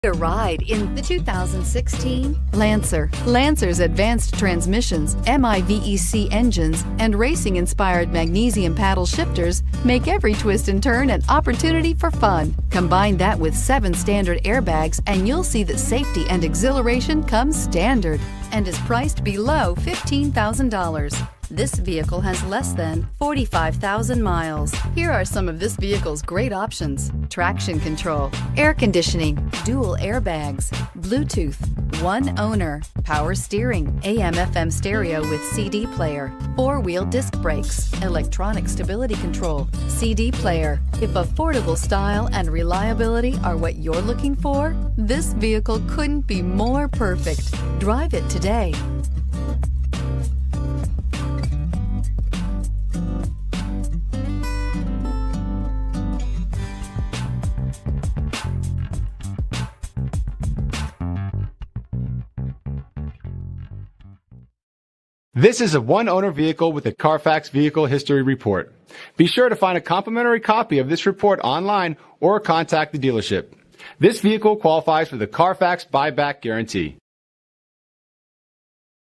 A ride in the 2016 Lancer. Lancer's advanced transmissions, MIVEC engines, and racing-inspired magnesium paddle shifters make every twist and turn an opportunity for fun. Combine that with 7 standard airbags and you'll see that safety and exhilaration come standard and is priced below $15,000. This vehicle has less than 45,000 miles. Here are some of this vehicle's great options: traction control, air conditioning, dual airbags, Bluetooth, one owner, power steering, AM/FM stereo with CD player, 4-wheel disc brakes, electronic stability control, CD player. If affordable style and reliability are what you're looking for, this vehicle couldn't be more perfect. Drive it today. This is a one-owner vehicle with a CARFAX Vehicle History Report. Be sure to find a complimentary copy of this report online or contact the dealership. This vehicle qualifies for the CARFAX Buyback Guarantee.